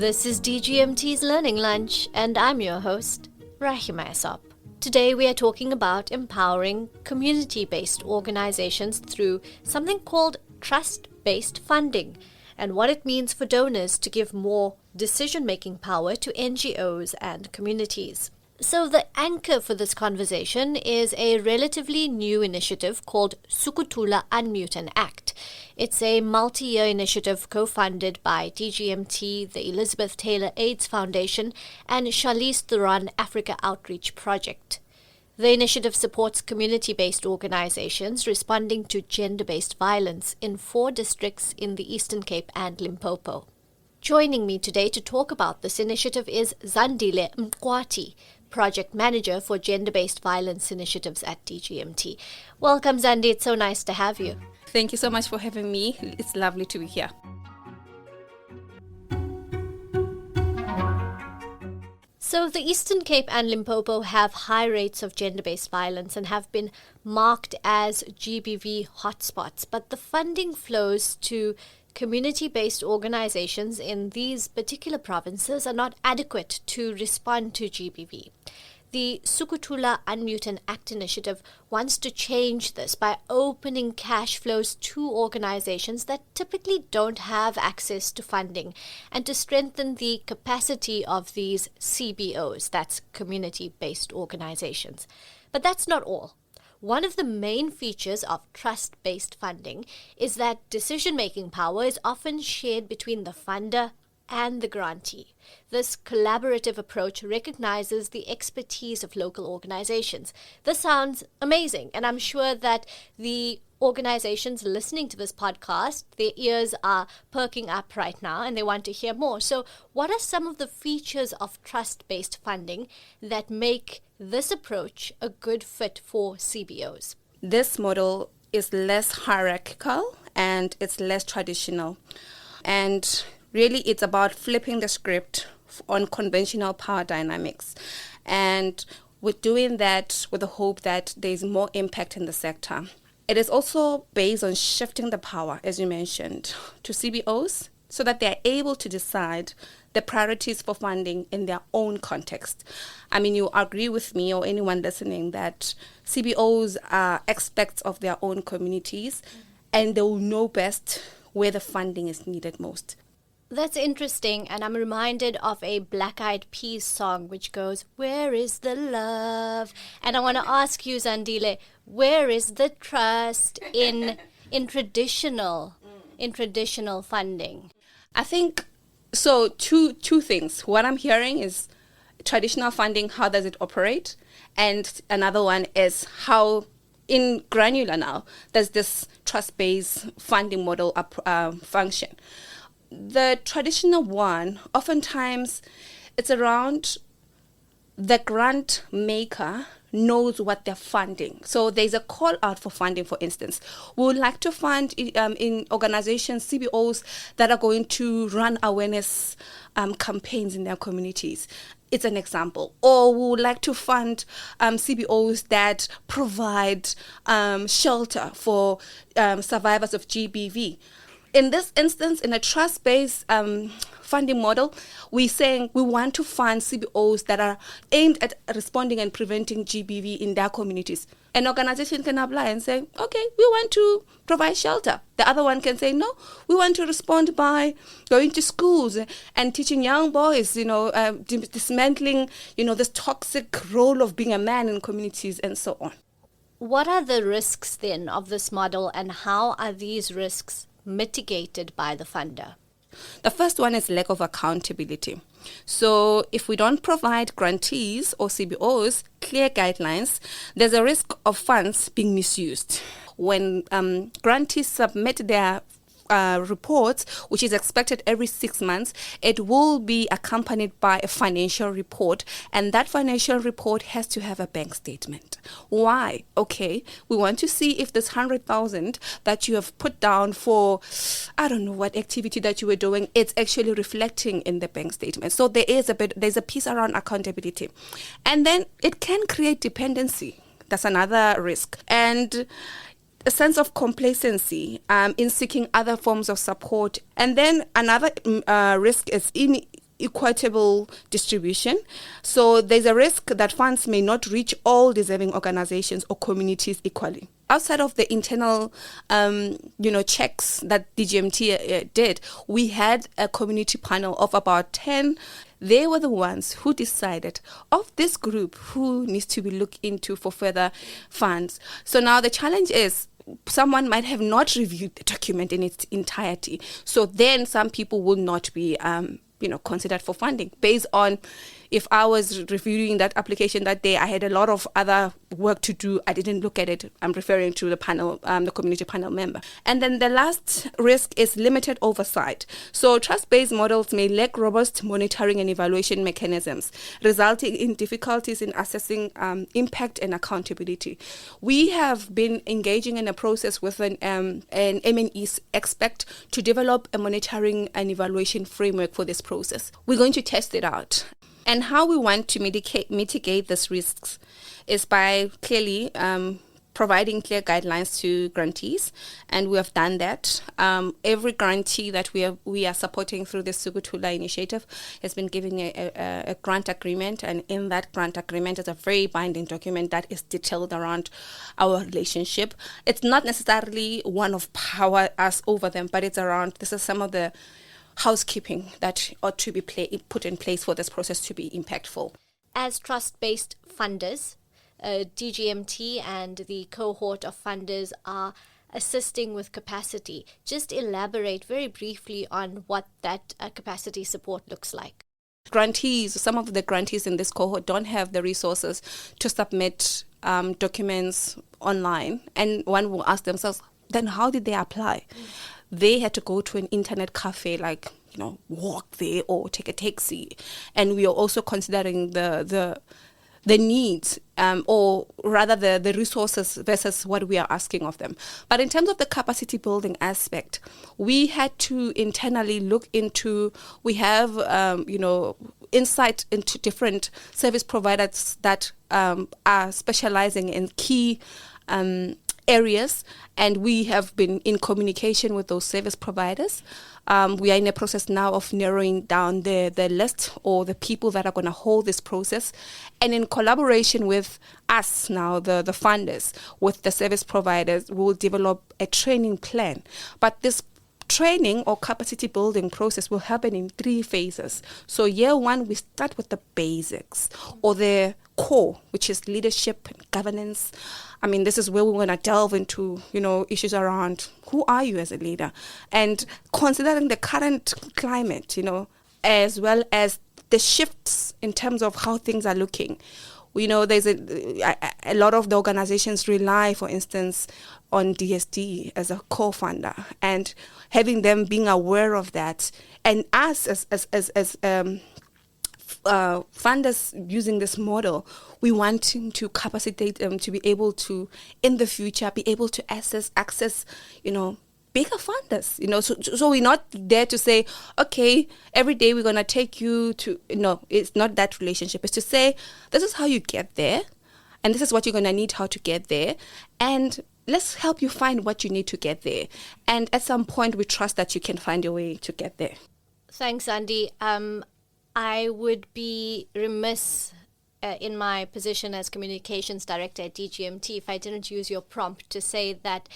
This is DGMT's Learning Lunch, and I'm your host, Rahima Asop. Today we are talking about empowering community-based organizations through something called trust-based funding, and what it means for donors to give more decision-making power to NGOs and communities. So the anchor for this conversation is a relatively new initiative called Sukutula Unmute and Act. It's a multi-year initiative co-funded by DGMT, the Elizabeth Taylor AIDS Foundation, and Charlize Theron Africa Outreach Project. The initiative supports community-based organizations responding to gender-based violence in 4 districts in the Eastern Cape and Limpopo. Joining me today to talk about this initiative is Zandile Mkwati, Project Manager for Gender-Based Violence Initiatives at DGMT. Welcome, Zandi. It's so nice to have you. Thank you so much for having me. It's lovely to be here. So the Eastern Cape and Limpopo have high rates of gender-based violence and have been marked as GBV hotspots, but the funding flows to community-based organizations in these particular provinces are not adequate to respond to GBV. The Sukutula Unmute and Act initiative wants to change this by opening cash flows to organizations that typically don't have access to funding and to strengthen the capacity of these CBOs, that's community-based organizations. But that's not all. One of the main features of trust-based funding is that decision-making power is often shared between the funder and the grantee. This collaborative approach recognizes the expertise of local organizations. This sounds amazing, and I'm sure that the organizations listening to this podcast, their ears are perking up right now and they want to hear more. So what are some of the features of trust-based funding that make this approach a good fit for CBOs? This model is less hierarchical and it's less traditional. And really it's about flipping the script on conventional power dynamics. And we're doing that with the hope that there's more impact in the sector. It is also based on shifting the power, as you mentioned, to CBOs so that they're able to decide the priorities for funding in their own context. I mean, you agree with me or anyone listening that CBOs are experts of their own communities and they will know best where the funding is needed most. That's interesting, and I'm reminded of a Black Eyed Peas song which goes, "Where is the love?" And I want to ask you, Zandile, where is the trust in traditional funding? I think so. Two things. What I'm hearing is traditional funding. How does it operate? And another one is how, in granular now, does this trust-based funding model function? The traditional one, oftentimes, it's around the grant maker knows what they're funding. So there's a call out for funding, for instance. We would like to fund in organizations, CBOs, that are going to run awareness campaigns in their communities. It's an example. Or we would like to fund CBOs that provide shelter for survivors of GBV. In this instance, in a trust-based funding model, we're saying we want to fund CBOs that are aimed at responding and preventing GBV in their communities. An organization can apply and say, okay, we want to provide shelter. The other one can say, no, we want to respond by going to schools and teaching young boys, dismantling, this toxic role of being a man in communities and so on. What are the risks then of this model, and how are these risks mitigated by the funder? The first one is lack of accountability. So if we don't provide grantees or CBOs clear guidelines, there's a risk of funds being misused. When grantees submit their reports, which is expected every 6 months, it will be accompanied by a financial report, and that financial report has to have a bank statement. Why? Okay, we want to see if this 100,000 that you have put down for, I don't know what activity that you were doing, it's actually reflecting in the bank statement. So there's a piece around accountability, and then it can create dependency. That's another risk. And a sense of complacency in seeking other forms of support. And then another risk is equitable distribution. So there's a risk that funds may not reach all deserving organizations or communities equally. Outside of the internal, checks that DGMT did, we had a community panel of about 10. They were the ones who decided of this group who needs to be looked into for further funds. So now the challenge is someone might have not reviewed the document in its entirety. So then some people will not be considered for funding based on, if I was reviewing that application that day, I had a lot of other work to do. I didn't look at it. I'm referring to the panel, the community panel member. And then the last risk is limited oversight. So trust-based models may lack robust monitoring and evaluation mechanisms, resulting in difficulties in assessing impact and accountability. We have been engaging in a process with an M&E expert to develop a monitoring and evaluation framework for this process. We're going to test it out. And how we want to mitigate these risks is by clearly providing clear guidelines to grantees, and we have done that. Every grantee that we are supporting through the Sukutula initiative has been given a grant agreement, and in that grant agreement is a very binding document that is detailed around our relationship. It's not necessarily one of power us over them, but it's around, this is some of the housekeeping that ought to be put in place for this process to be impactful. As trust-based funders, DGMT and the cohort of funders are assisting with capacity. Just elaborate very briefly on what that capacity support looks like. Grantees, some of the grantees in this cohort don't have the resources to submit documents online, and one will ask themselves, then how did they apply? They had to go to an internet cafe, walk there or take a taxi. And we are also considering the needs, or rather the resources versus what we are asking of them. But in terms of the capacity building aspect, we had to internally look into, we have, insight into different service providers that are specializing in key areas, and we have been in communication with those service providers. We are in a process now of narrowing down the list or the people that are going to hold this process, and in collaboration with us now, the funders, with the service providers, we will develop a training plan. But this training or capacity building process will happen in 3 phases. So year 1, we start with the basics or the core, which is leadership and governance. I mean, this is where we're going to delve into, issues around who are you as a leader, and considering the current climate, as well as the shifts in terms of how things are looking. There's a lot of the organizations rely, for instance, on DSD as a co-funder, and having them being aware of that, and us as funders using this model, we want to capacitate them to be able to, in the future, be able to access, bigger funders, so we're not there to say, okay, every day we're going to take you to, no, it's not that relationship. It's to say, this is how you get there, and this is what you're going to need how to get there, and let's help you find what you need to get there. And at some point, we trust that you can find your way to get there. Thanks, Andy. I would be remiss in my position as communications director at DGMT if I didn't use your prompt to say that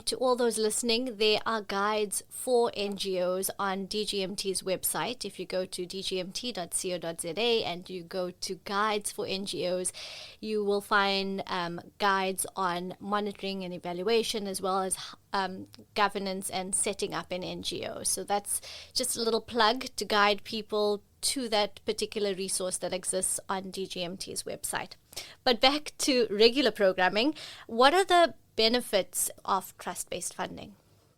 to all those listening, there are guides for NGOs on DGMT's website. If you go to dgmt.co.za and you go to guides for NGOs, you will find guides on monitoring and evaluation, as well as governance and setting up an NGO. So that's just a little plug to guide people to that particular resource that exists on DGMT's website. But back to regular programming, what are the benefits of trust-based funding?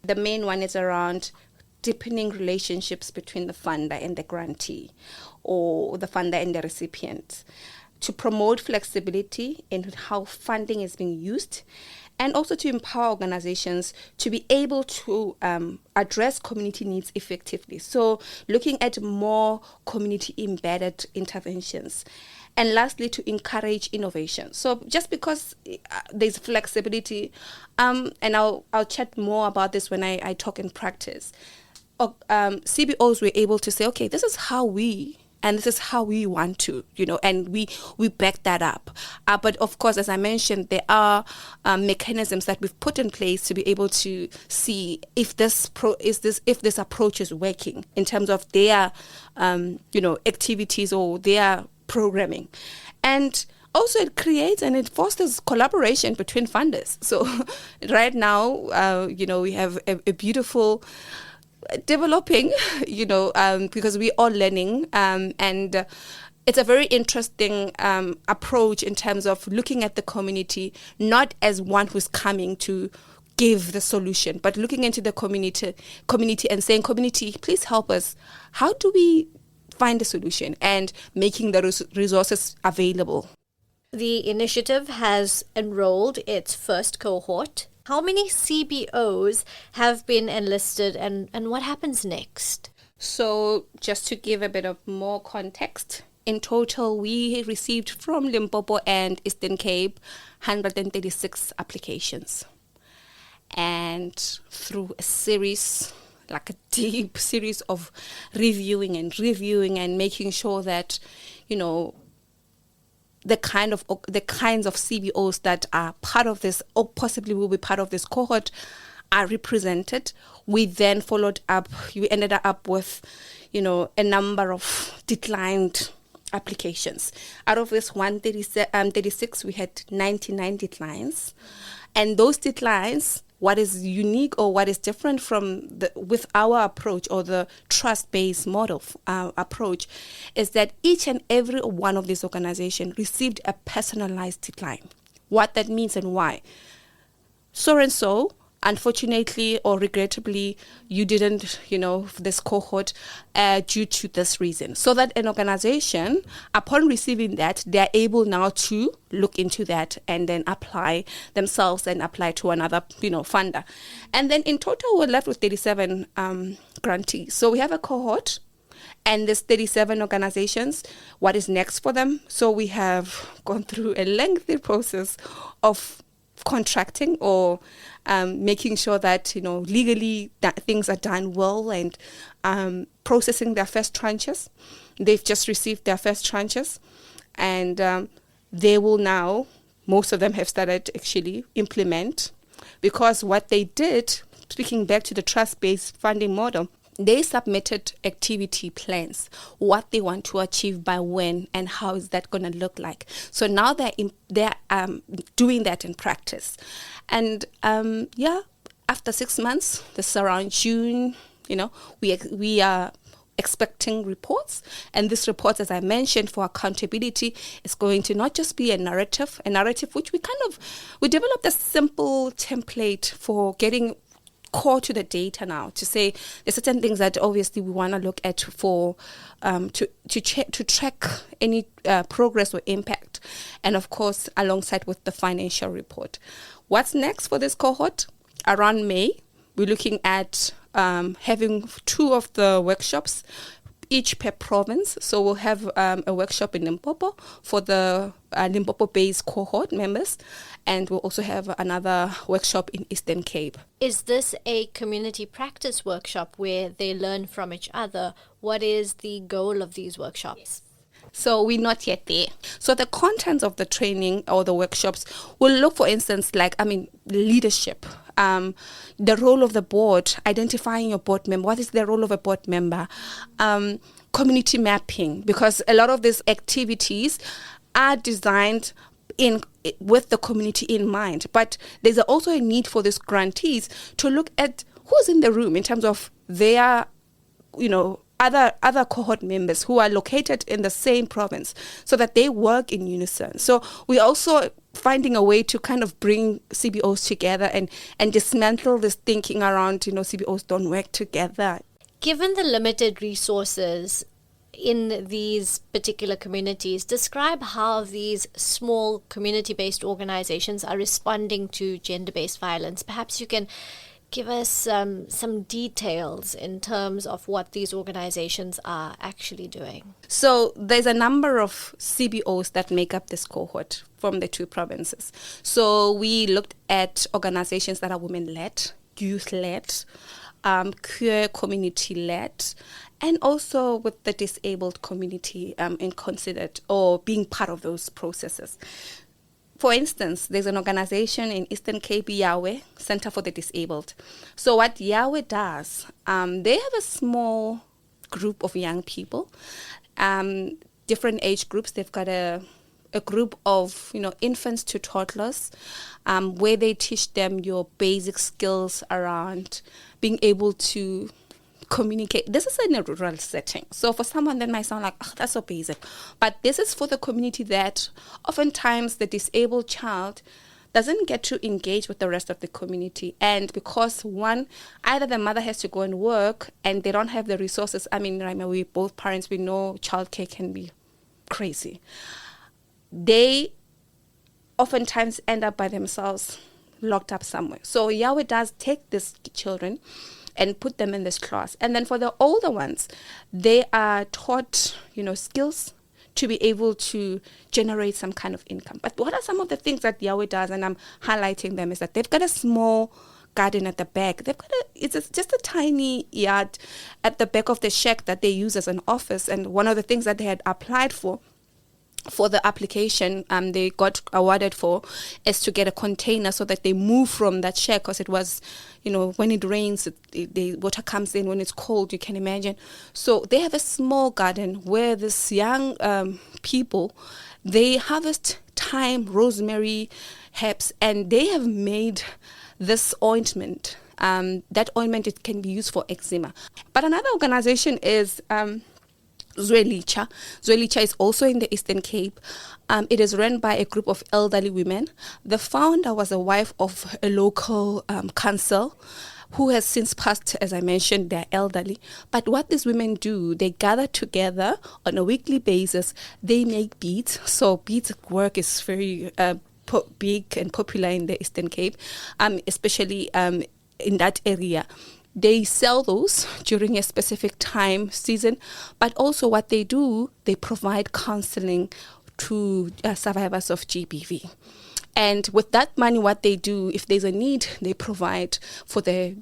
The main one is around deepening relationships between the funder and the grantee, or the funder and the recipient, to promote flexibility in how funding is being used, and also to empower organizations to be able to address community needs effectively. So looking at more community-embedded interventions. And lastly, to encourage innovation. So just because there's flexibility, and I'll chat more about this when I talk in practice, CBOs were able to say, okay, this is how we want to, and we back that up. But of course, as I mentioned, there are mechanisms that we've put in place to be able to see if this approach is working in terms of their, activities or their programming. And also it creates and it fosters collaboration between funders. So right now, we have a beautiful developing, because we're all learning, and it's a very interesting approach in terms of looking at the community, not as one who's coming to give the solution, but looking into the community and saying, community, please help us. How do we find a solution, and making the resources available? The initiative has enrolled its first cohort. How many CBOs have been enlisted, and what happens next? So just to give a bit of more context, in total, we received from Limpopo and Eastern Cape 136 applications. And through a series, like a deep series of reviewing and making sure that, the kinds of CBOs that are part of this or possibly will be part of this cohort are represented. We then followed up. We ended up with, a number of declined applications. Out of this 136, we had 99 declines. And those declines, what is unique or what is different with our approach or the trust-based model approach is that each and every one of these organizations received a personalized decline. What that means and why. So, unfortunately or regrettably, you didn't, this cohort due to this reason. So that an organization, upon receiving that, they're able now to look into that and then apply themselves and apply to another, funder. And then in total, we're left with 37 grantees. So we have a cohort and there's 37 organizations. What is next for them? So we have gone through a lengthy process of contracting or making sure that legally that things are done well, and processing their first tranches. They've just received their first tranches, and they will now, most of them have started actually implement, because what they did, speaking back to the trust-based funding model, they submitted activity plans, what they want to achieve by when, and how is that going to look like. So now they're doing that in practice. And after 6 months, this is around June, we are expecting reports. And this report, as I mentioned, for accountability is going to not just be a narrative which we developed a simple template for getting core to the data now, to say there's certain things that obviously we want to look at for to track any progress or impact, and of course alongside with the financial report. What's next for this cohort? Around May, we're looking at having 2 of the workshops, each per province. So we'll have a workshop in Limpopo for the Limpopo-based cohort members, and we'll also have another workshop in Eastern Cape. Is this a community practice workshop where they learn from each other? What is the goal of these workshops? So we're not yet there. So the contents of the training or the workshops will look, for instance, leadership, the role of the board, identifying your board member. What is the role of a board member? Community mapping, because a lot of these activities are designed with the community in mind. But there's also a need for these grantees to look at who's in the room in terms of their, other cohort members who are located in the same province, so that they work in unison. So we're also finding a way to kind of bring CBOs together and dismantle this thinking around, CBOs don't work together. Given the limited resources in these particular communities, describe how these small community-based organizations are responding to gender-based violence. Perhaps you can give us some details in terms of what these organizations are actually doing. So there's a number of CBOs that make up this cohort from the 2 provinces. So we looked at organizations that are women-led, youth-led, queer community-led, and also with the disabled community in considered or being part of those processes. For instance, there's an organization in Eastern Cape, Yahweh, Center for the Disabled. So what Yahweh does, they have a small group of young people, different age groups. They've got a group of, infants to toddlers, where they teach them your basic skills around being able to communicate. This is in a rural setting. So for someone that might sound like, oh, that's so basic. But this is for the community that oftentimes the disabled child doesn't get to engage with the rest of the community. And because either the mother has to go and work and they don't have the resources. I mean, we both parents, we know childcare can be crazy. They oftentimes end up by themselves, locked up somewhere. So Yahweh does take these children and put them in this class. And then for the older ones, they are taught, skills to be able to generate some kind of income. But what are some of the things that Yahweh does, and I'm highlighting them, is that they've got a small garden at the back. It's just a tiny yard at the back of the shack that they use as an office. And one of the things that they had applied for the application they got awarded for is to get a container so that they move from that shack, because it was, when it rains, the water comes in. When it's cold, you can imagine. So they have a small garden where this young people, they harvest thyme, rosemary, herbs, and they have made this ointment. That ointment, it can be used for eczema. But another organization is Zwelicha. Zwelicha is also in the Eastern Cape. It is run by a group of elderly women. The founder was a wife of a local council who has since passed. As I mentioned, they're elderly. But what these women do, they gather together on a weekly basis. They make beads. So beads work is very big and popular in the Eastern Cape, especially in that area. They sell those during a specific time season, but also what they do, they provide counseling to survivors of GBV. And with that money, what they do, if there's a need, they provide for the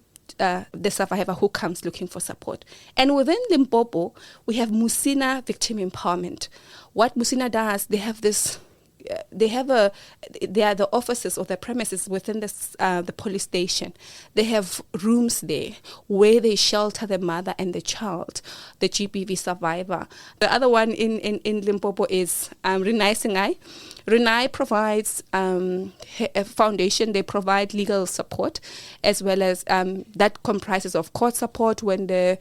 survivor who comes looking for support. And within Limpopo, we have Musina Victim Empowerment. What Musina does, they are the offices or the premises within the police station. They have rooms there where they shelter the mother and the child, the GBV survivor. The other one in Limpopo is Renai Singai. Renai provides a foundation. They provide legal support, as well as that comprises of court support when the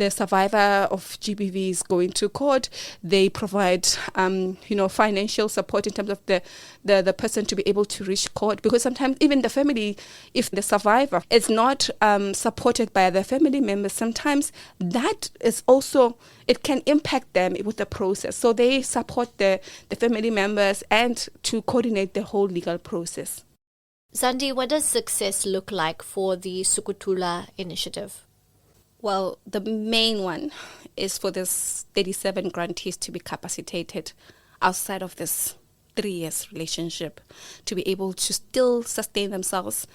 survivor of GBV is going to court. They provide financial support in terms of the person to be able to reach court, because sometimes even the family, if the survivor is not supported by the family members, sometimes that is also, it can impact them with the process. So they support the family members and to coordinate the whole legal process. Zandi, what does success look like for the Sukutula initiative? Well, the main one is for this 37 grantees to be capacitated outside of this 3 years relationship, to be able to still sustain themselves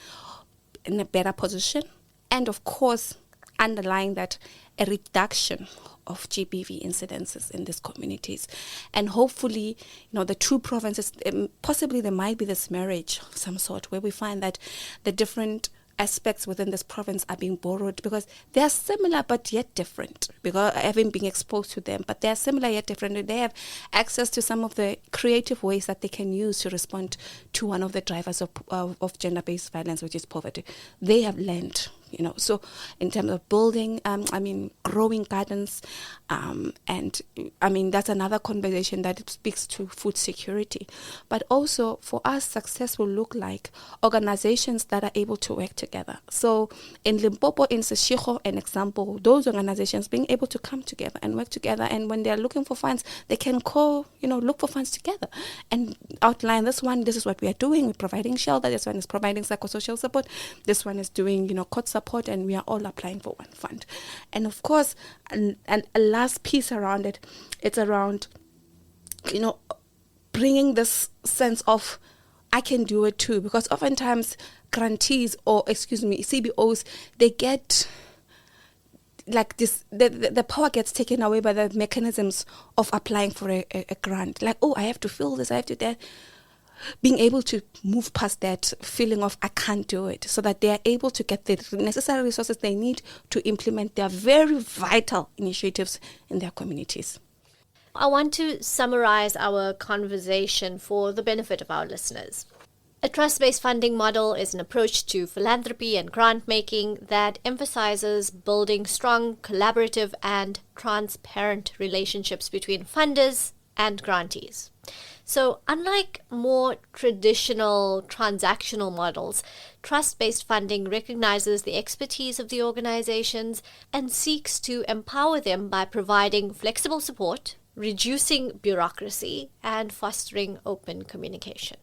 in a better position, and of course underlying that, a reduction of GBV incidences in these communities. And hopefully, the two provinces, possibly there might be this marriage of some sort where we find that the different aspects within this province are being borrowed, because they are similar but yet different, because I haven't been exposed to them, but they are similar yet different. They have access to some of the creative ways that they can use to respond to one of the drivers of gender-based violence, which is poverty. They have learned, so in terms of building, growing gardens, and that's another conversation that speaks to food security. But also for us, success will look like organizations that are able to work together. So in Limpopo, in Seshego, an example, those organizations being able to come together and work together, and when they're looking for funds, they can look for funds together and outline this is what we are doing. We're providing shelter. This one is providing psychosocial support. This one is doing, court support, and we are all applying for one fund. And of course, and a last piece around it, it's around, bringing this sense of, I can do it too, because oftentimes grantees, or CBOs, they get like this, the power gets taken away by the mechanisms of applying for a grant. Like, oh, I have to fill this, I have to that. Being able to move past that feeling of I can't do it, so that they are able to get the necessary resources they need to implement their very vital initiatives in their communities. I want to summarize our conversation for the benefit of our listeners. A trust-based funding model is an approach to philanthropy and grant-making that emphasizes building strong, collaborative, and transparent relationships between funders and grantees. So, unlike more traditional transactional models, trust-based funding recognizes the expertise of the organizations and seeks to empower them by providing flexible support, reducing bureaucracy, and fostering open communication.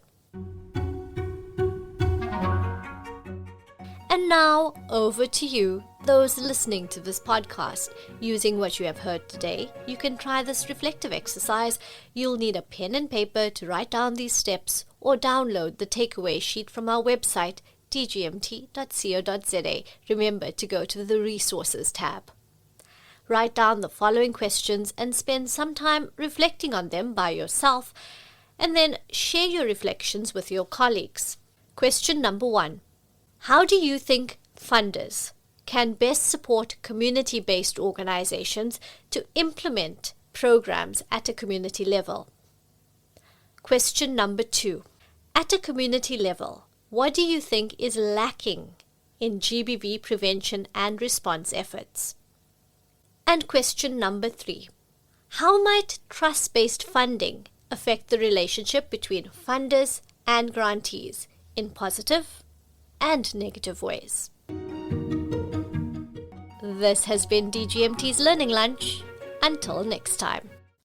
And now, over to you, those listening to this podcast. Using what you have heard today, you can try this reflective exercise. You'll need a pen and paper to write down these steps or download the takeaway sheet from our website, dgmt.co.za. Remember to go to the Resources tab. Write down the following questions and spend some time reflecting on them by yourself, and then share your reflections with your colleagues. Question number 1. How do you think funders can best support community-based organizations to implement programs at a community level? Question number 2. At a community level, what do you think is lacking in GBV prevention and response efforts? And question number 3. How might trust-based funding affect the relationship between funders and grantees in positive and negative ways? This has been DGMT's Learning Lunch. Until next time.